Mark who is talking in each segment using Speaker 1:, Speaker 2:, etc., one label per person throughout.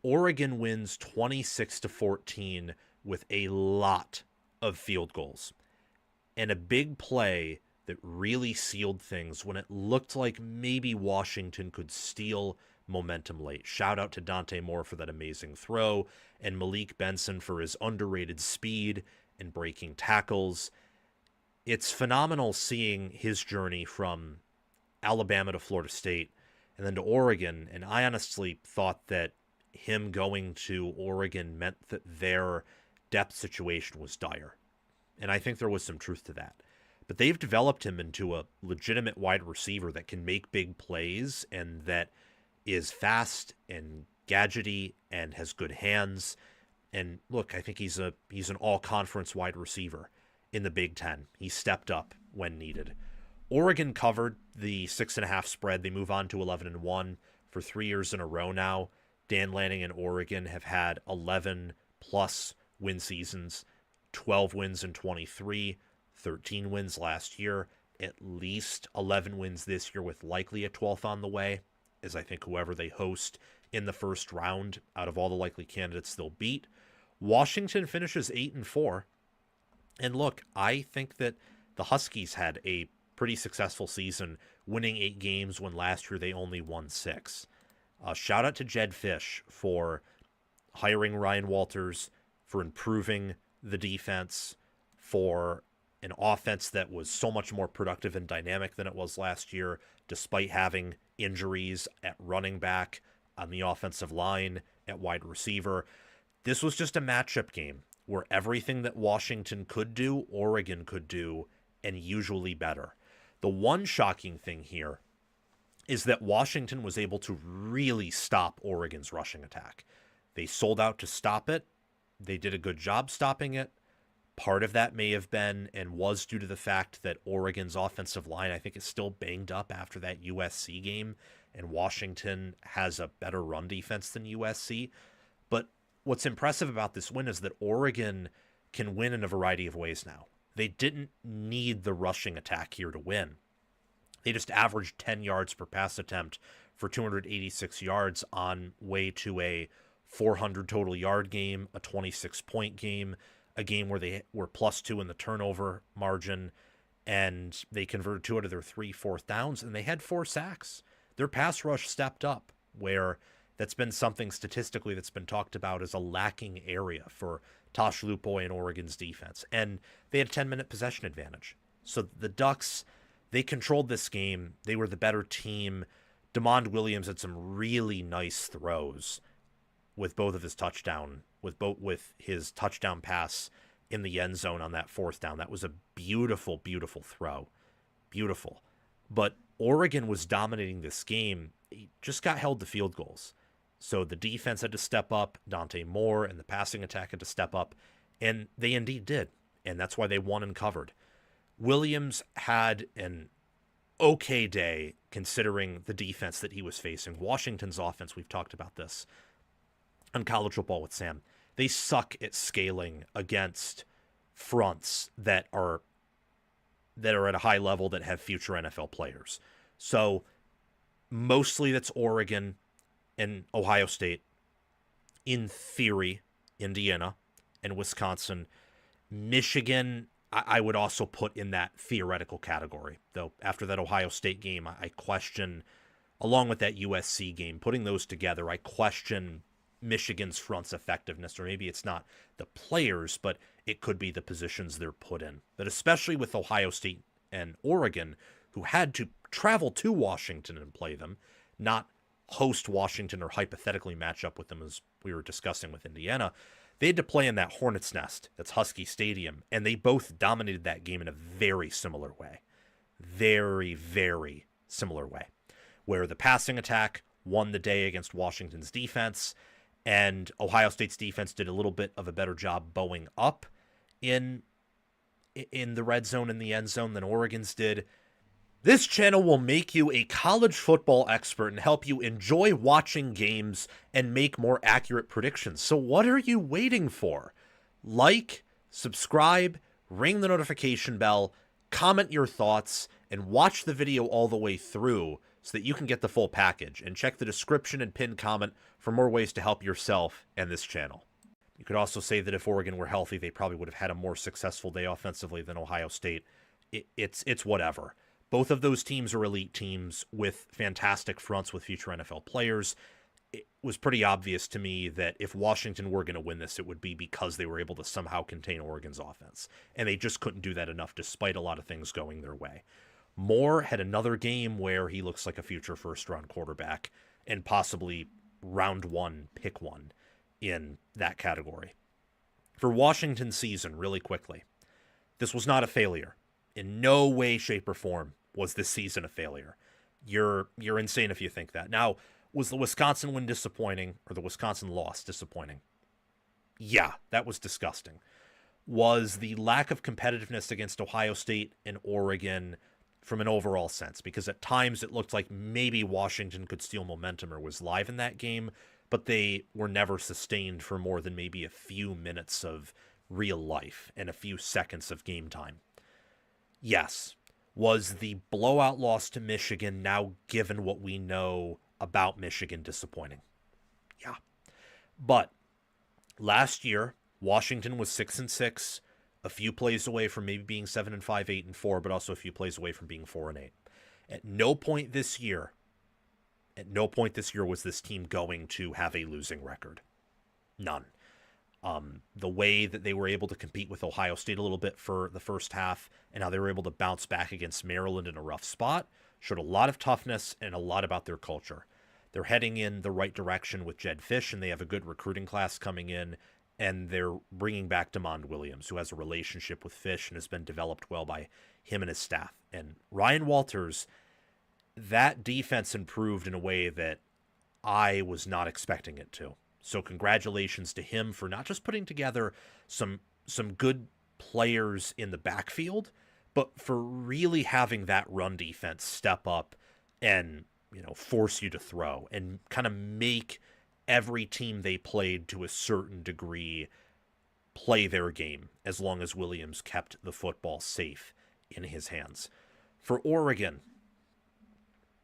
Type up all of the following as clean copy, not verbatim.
Speaker 1: Oregon wins 26-14 with a lot of field goals and a big play that really sealed things when it looked like maybe Washington could steal momentum late. Shout out to Dante Moore for that amazing throw, and Malik Benson for his underrated speed and breaking tackles. It's phenomenal seeing his journey from Alabama to Florida State and then to Oregon. And I honestly thought that him going to Oregon meant that their depth situation was dire. And I think there was some truth to that. But they've developed him into a legitimate wide receiver that can make big plays and that is fast and gadgety and has good hands. And look, I think he's an all-conference wide receiver in the Big Ten. He stepped up when needed. Oregon covered the 6.5 spread. They move on to 11-1 for 3 years in a row now. Dan Lanning and Oregon have had 11 plus win seasons, 12 wins in 23, 13 wins last year, at least 11 wins this year with likely a 12th on the way, as I think whoever they host in the first round out of all the likely candidates they'll beat. Washington finishes 8-4. And look, I think that the Huskies had a pretty successful season, winning 8 games when last year they only won 6. Shout out to Jedd Fisch for hiring Ryan Walters, for improving the defense, for an offense that was so much more productive and dynamic than it was last year, despite having injuries at running back, on the offensive line, at wide receiver. This was just a matchup game where everything that Washington could do, Oregon could do, and usually better. The one shocking thing here is that Washington was able to really stop Oregon's rushing attack. They sold out to stop it. They did a good job stopping it. Part of that may have been and was due to the fact that Oregon's offensive line, I think, is still banged up after that USC game, and Washington has a better run defense than USC. But what's impressive about this win is that Oregon can win in a variety of ways now. They didn't need the rushing attack here to win. They just averaged 10 yards per pass attempt for 286 yards on way to a 400 total yard game, a 26-point game, a game where they were +2 in the turnover margin, and they converted 2 out of their 3 fourth downs, and they had 4 sacks. Their pass rush stepped up, where that's been something statistically that's been talked about as a lacking area for Tosh Lupoy and Oregon's defense. And they had a 10-minute possession advantage. So the Ducks, they controlled this game. They were the better team. DeMond Williams had some really nice throws with both of his touchdown, with his touchdown pass in the end zone on that 4th down. That was a beautiful, beautiful throw. Beautiful. But Oregon was dominating this game. He just got held to field goals. So the defense had to step up, Dante Moore, and the passing attack had to step up, and they indeed did. And that's why they won and covered. Williams had an okay day considering the defense that he was facing. Washington's offense, we've talked about this on College Football with Sam. They suck at scaling against fronts that are at a high level that have future NFL players. So mostly that's Oregon and Ohio State. In theory, Indiana and Wisconsin. Michigan, I would also put in that theoretical category. Though after that Ohio State game, I question, along with that USC game, putting those together, I question Michigan's front's effectiveness, or maybe it's not the players, but it could be the positions they're put in. But especially with Ohio State and Oregon, who had to travel to Washington and play them, not host Washington or hypothetically match up with them as we were discussing with Indiana. They had to play in that Hornet's Nest, that's Husky Stadium, and they both dominated that game in a very similar way. Very, very similar way. Where the passing attack won the day against Washington's defense, and Ohio State's defense did a little bit of a better job bowing up in the red zone and the end zone than Oregon's did. This channel will make you a college football expert and help you enjoy watching games and make more accurate predictions. So what are you waiting for? Like, subscribe, ring the notification bell, comment your thoughts, and watch the video all the way through so that you can get the full package, and check the description and pinned comment for more ways to help yourself and this channel. You could also say that if Oregon were healthy, they probably would have had a more successful day offensively than Ohio State. It's whatever. Both of those teams are elite teams with fantastic fronts with future NFL players. It was pretty obvious to me that if Washington were going to win this, it would be because they were able to somehow contain Oregon's offense. And they just couldn't do that enough despite a lot of things going their way. Moore had another game where he looks like a future first-round quarterback and possibly round one, pick one in that category. For Washington's season, really quickly, this was not a failure. In no way, shape, or form was this season a failure. You're insane if you think that. Now, was the Wisconsin win disappointing, or the Wisconsin loss disappointing? Yeah, that was disgusting. Was the lack of competitiveness against Ohio State and Oregon from an overall sense? Because at times it looked like maybe Washington could steal momentum or was live in that game, but they were never sustained for more than maybe a few minutes of real life and a few seconds of game time. Yes. Was the blowout loss to Michigan, now given what we know about Michigan, disappointing? Yeah. But last year, Washington was 6-6, a few plays away from maybe being 7-5, 8-4, but also a few plays away from being 4-8. At no point this year was this team going to have a losing record. None. The way that they were able to compete with Ohio State a little bit for the first half and how they were able to bounce back against Maryland in a rough spot showed a lot of toughness and a lot about their culture. They're heading in the right direction with Jedd Fisch, and they have a good recruiting class coming in, and they're bringing back DeMond Williams, who has a relationship with Fisch and has been developed well by him and his staff. And Ryan Walters, that defense improved in a way that I was not expecting it to. So congratulations to him for not just putting together some good players in the backfield, but for really having that run defense step up and, force you to throw and kind of make every team they played to a certain degree play their game as long as Williams kept the football safe in his hands. For Oregon,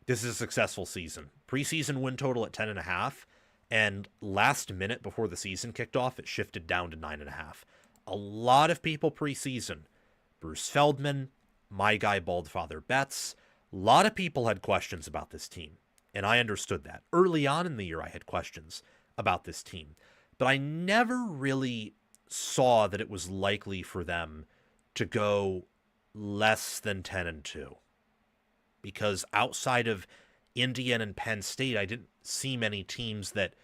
Speaker 1: this is a successful season. Preseason win total at 10.5. And last minute before the season kicked off, it shifted down to 9.5. A lot of people preseason, Bruce Feldman, my guy Baldfather Betts, a lot of people had questions about this team. And I understood that. Early on in the year, I had questions about this team. But I never really saw that it was likely for them to go less than 10-2. Because outside of Indiana and Penn State, I didn't see many teams that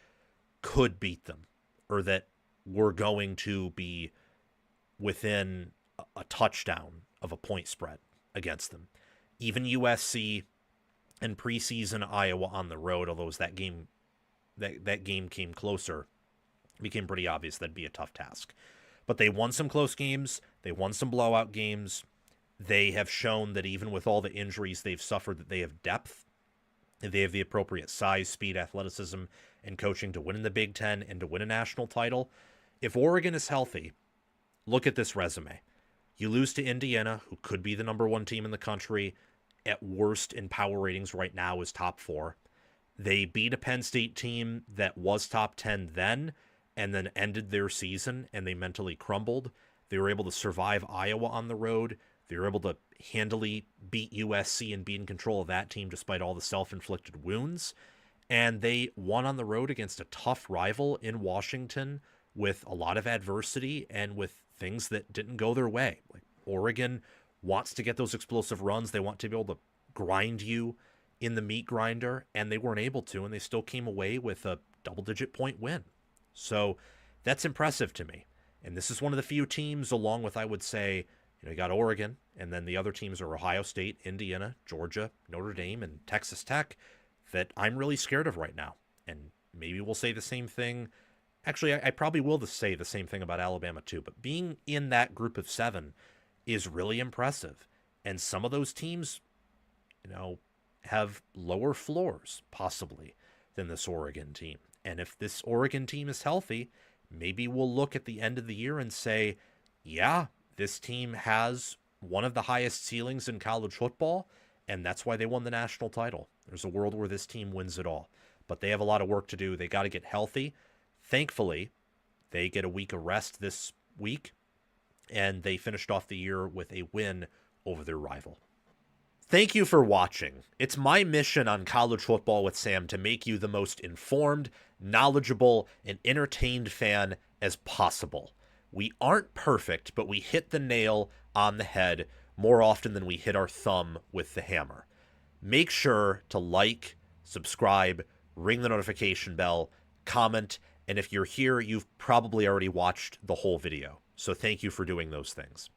Speaker 1: could beat them or that were going to be within a touchdown of a point spread against them. Even USC and preseason Iowa on the road, although as that game came closer, it became pretty obvious that'd be a tough task. But they won some close games. They won some blowout games. They have shown that even with all the injuries they've suffered, that they have depth. They have the appropriate size, speed, athleticism, and coaching to win in the Big Ten and to win a national title. If Oregon is healthy, look at this resume. You lose to Indiana, who could be the number one team in the country, at worst in power ratings right now is top 4. They beat a Penn State team that was top 10 then, and then ended their season, and they mentally crumbled. They were able to survive Iowa on the road. They were able to handily beat USC and be in control of that team despite all the self-inflicted wounds. And they won on the road against a tough rival in Washington with a lot of adversity and with things that didn't go their way. Like Oregon wants to get those explosive runs. They want to be able to grind you in the meat grinder, and they weren't able to, and they still came away with a double-digit point win. So that's impressive to me. And this is one of the few teams, along with, I would say, you got Oregon, and then the other teams are Ohio State, Indiana, Georgia, Notre Dame, and Texas Tech, that I'm really scared of right now. And maybe we'll say the same thing. Actually, I probably will say the same thing about Alabama too, but being in that group of 7 is really impressive. And some of those teams, have lower floors, possibly, than this Oregon team. And if this Oregon team is healthy, maybe we'll look at the end of the year and say, yeah, this team has one of the highest ceilings in college football, And that's why they won the national title. There's a world where this team wins it all. But they have a lot of work to do. They got to get healthy. Thankfully, they get a week of rest this week, and they finished off the year with a win over their rival. Thank you for watching. It's my mission on College Football with Sam to make you the most informed, knowledgeable, and entertained fan as possible. We aren't perfect, but we hit the nail on the head more often than we hit our thumb with the hammer. Make sure to like, subscribe, ring the notification bell, comment, and if you're here, you've probably already watched the whole video. So thank you for doing those things.